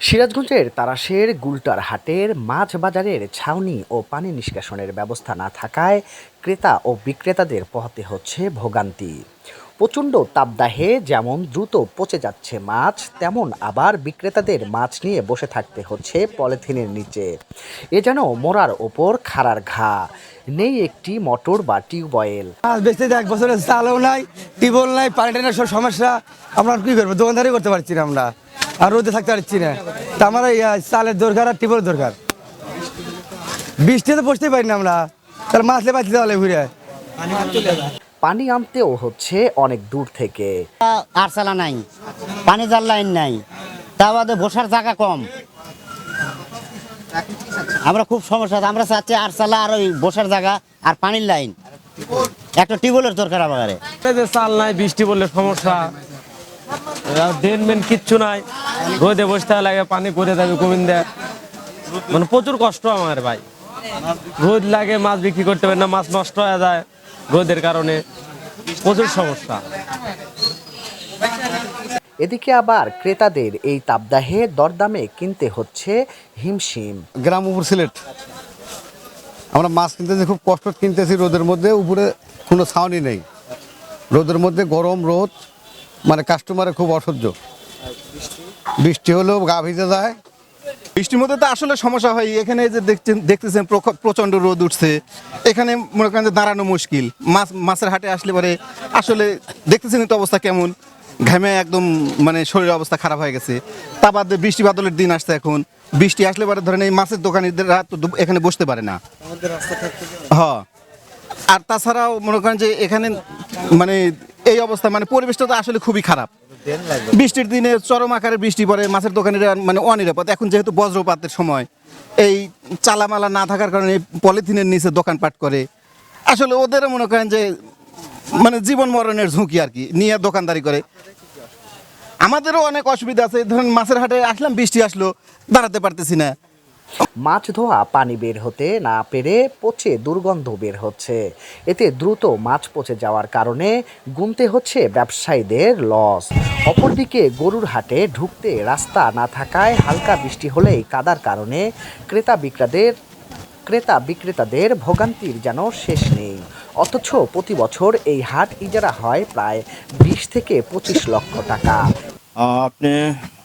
সিরাজগঞ্জের তারাশের গুলটার হাটের মাছ বাজারের ছাউনি ও পানি নিষ্কাশনের ব্যবস্থা না থাকায় ক্রেতা ও বিক্রেতাদের পোহাতে হচ্ছে ভোগান্তি। প্রচণ্ড তাপদাহে যেমন দ্রুত পচে যাচ্ছে মাছ, তেমন আবার বিক্রেতাদের মাছ নিয়ে বসে থাকতে হচ্ছে পলিথিনের নিচে। এ যেন মোড়ার ওপর খাড়ার ঘা। নেই একটি মোটর বা টিউবওয়েল। মাছ বেচতে 1 বছরের চালও নাই, টিউবওয়েল নাই, পানি টানির সব সমস্যা। আমরা কি করবো? দোকানদারি করতে পারছি না আমরা, আর রোদে থাকতে পারছি না। তা আমার এই চালের দরকার আর টিউবওয়েলের দরকার। বৃষ্টিতে বসতে পারি না আমরা, তার মাছলে বাঁচতে হলে ঘুরে পানি আনতেও হচ্ছে অনেক দূর থেকে। আরসালা নাই, পানি জাল লাইন নাই, তা বাদে বসার জায়গা কম। আমরা খুব সমস্যা, আমরা চাচ্ছি আরসালা আর ওই বসার জায়গা আর পানির লাইন, একটা টিউবওয়েলের দরকার আমার। চাল নাই, বৃষ্টি পড়লে সমস্যা, ড্রেন মেন কিচ্ছু নাই, রোদে বসতে লাগে, পানি করে যাবে গোবিন্দা, মানে প্রচুর কষ্ট আমার ভাই। রোদ লাগে, মাছ বিক্রি করতে পারে না, মাছ নষ্ট হয়ে যায় রোদের কারণে, প্রচুর সমস্যা। এদিকে আবার ক্রেতাদের এই তাপদাহে দরদামে কিনতে হচ্ছে হিমশিম। গ্রাম উপর সিলেট, আমরা মাছ কিনতেছি খুব কষ্ট কিনতেছি রোদের মধ্যে, উপরে কোনো ছাউনি নেই, রোদের মধ্যে গরম রোদ, মানে কাস্টমারের খুব অসহ্য। বৃষ্টি হলেও গা ভিজে যায়। বৃষ্টির মধ্যে তো আসলে সমস্যা হয়। এখানে যে দেখতেছেন প্রচণ্ড রোদ উঠছে, এখানে মনে করেন যে দাঁড়ানো মুশকিল। মাছের হাটে আসলে পরে আসলে দেখতেছেন তো অবস্থা কেমন, ঘামে একদম মানে শরীরের অবস্থা খারাপ হয়ে গেছে। তা বাদে বৃষ্টি বাদলের দিন আসছে, এখন বৃষ্টি আসলে পরে ধরেন এই মাছের দোকানিরা তো এখানে বসতে পারে না। হ্যাঁ, আর তাছাড়াও মনে করেন যে এখানে মানে এই অবস্থা, মানে পরিবেশটা তো আসলে খুবই খারাপ। বৃষ্টির দিনে চরম আকারে বৃষ্টি পড়ে, মাছের দোকানিরা মানে অনিরাপদ। এখন যেহেতু বজ্রপাতের সময়, এই চালামালা না থাকার কারণে পলিথিনের নিচে দোকানপাট করে। আসলে ওদেরও মনে করেন যে মানে জীবন মরণের ঝুঁকি আর কি নিয়ে দোকানদারি করে। আমাদেরও অনেক অসুবিধা আছে। ধরুন মাছের হাটে আসলাম, বৃষ্টি আসলো, দাঁড়াতে পারতেছি না। মাছ ধোয়া পানি বের হতে না পেরে পচে দুর্গন্ধ বের হচ্ছে। এতে দ্রুত মাছ পচে যাওয়ার কারণে গুনতে হচ্ছে ব্যবসায়ীদের লস। অপরদিকে গরুর হাটে ঢুকতে রাস্তা না থাকায় হালকা বৃষ্টি হলেই কাদার কারণে ক্রেতা বিক্রেতাদের ভোগান্তির যেন শেষ নেই। অথচ প্রতি বছর এই হাট ইজারা হয় প্রায় 20 থেকে 25 লক্ষ টাকা।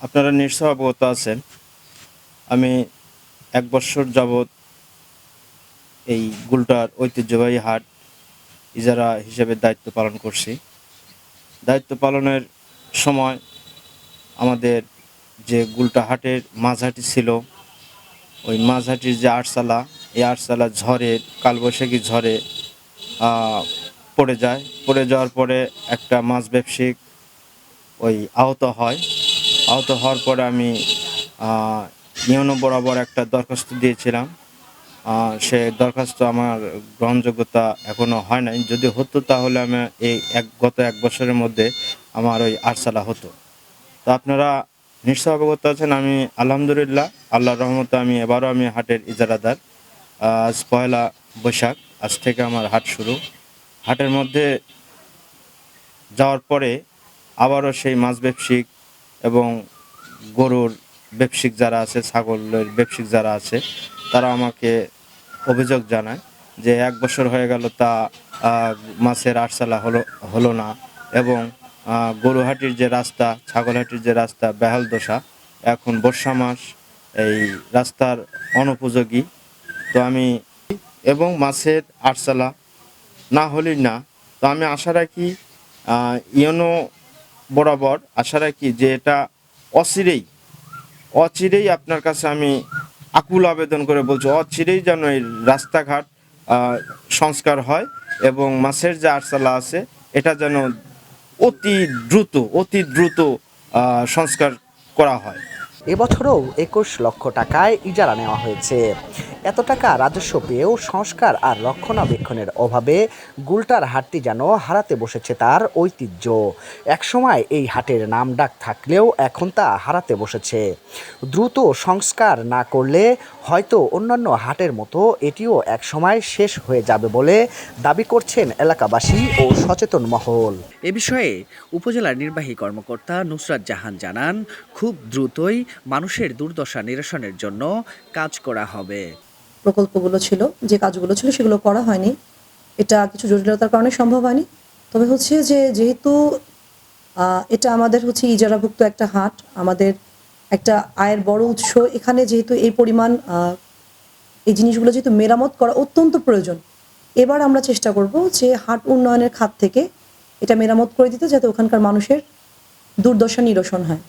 আপনারা নিশ্চয় অবগত আছেন, আমি 1 বছর যাবৎ এই গুলটার ঐতিহ্যবাহী হাট ইজারা হিসেবে দায়িত্ব পালন করছি। দায়িত্ব পালনের সময় আমাদের যে গুলটা হাটের মাঝহাটি ছিল, ওই মাঝহাটির যে আটচালা, এই আটচালা ঝড়ে, কালবৈশাখী ঝড়ে পড়ে যায়। পড়ে যাওয়ার পরে একটা মাছ ব্যবসায়িক ওই আহত হওয়ার পরে আমি ইউনো বরাবর একটা দরখাস্ত দিয়েছিলাম। সে দরখাস্ত আমার গ্রহণযোগ্যতা এখনও হয় নাই। যদি হতো তাহলে আমি গত 1 বছরের মধ্যে আমার ওই আরসালা হতো। তো আপনারা নিশ্চয় অবগত আছেন, আমি আলহামদুলিল্লাহ আল্লাহর রহমতে এবারও আমি হাটের ইজারাদার। আজ 1 বৈশাখ, আজ থেকে আমার হাট শুরু। হাটের মধ্যে যাওয়ার পরে আবারও সেই মাছ ব্যবসায়িক এবং গরুর ব্যবসায়িক যারা আছে, ছাগলের ব্যবসায়িক যারা আছে, তারা আমাকে অভিযোগ জানায় যে 1 বছর হয়ে গেল তা মাছের আরসালা হলো না, এবং গরুহাটির যে রাস্তা, ছাগলহাটির যে রাস্তা বেহাল দশা। এখন বর্ষা মাস, এই রাস্তার অনুপযোগী। তো এবং মাছের আরসালা না হলেই না। তো আমি আশা রাখি, ইউনো বরাবর আশা রাখি যে এটা অচিরেই আপনার কাছে আমি আকুল আবেদন করে বলছি, অচিরেই যেন এই রাস্তাঘাট সংস্কার হয় এবং মাছের যে আরসালা আছে এটা যেন অতি দ্রুত সংস্কার করা হয়। এবছরও 21 লক্ষ টাকায় ইজারা নেওয়া হয়েছে। এত টাকা রাজস্ব পেয়েও সংস্কার আর রক্ষণাবেক্ষণের অভাবে গুলটার হাটটি যেন হারাতে বসেছে তার ঐতিহ্য। একসময় এই হাটের নাম ডাক থাকলেও এখন তা হারাতে বসেছে। দ্রুত সংস্কার না করলে হয়তো অন্যান্য হাটের মতো এটিও একসময় শেষ হয়ে যাবে বলে দাবি করছেন এলাকাবাসী ও সচেতন মহল। এ বিষয়ে উপজেলার নির্বাহী কর্মকর্তা নুসরাত জাহান জানান, খুব দ্রুতই মানুষের দুর্দশা নিরসনের জন্য কাজ করা হবে। প্রকল্পগুলো ছিল, যে কাজগুলো ছিল সেগুলো করা হয়নি, এটা কিছু জটিলতার কারণে সম্ভব হয়নি। তবে হচ্ছে যে যেহেতু এটা আমাদের হচ্ছে ইজারাভুক্ত একটা হাট, আমাদের একটা আয়ের বড় উৎস, এখানে যেহেতু এই পরিমাণ এই জিনিসগুলো যেহেতু মেরামত করা অত্যন্ত প্রয়োজন, এবার আমরা চেষ্টা করব যে হাট উন্নয়নের খাত থেকে এটা মেরামত করে দিতে, যাতে ওখানকার মানুষের দুর্দশা নিরসন হয়।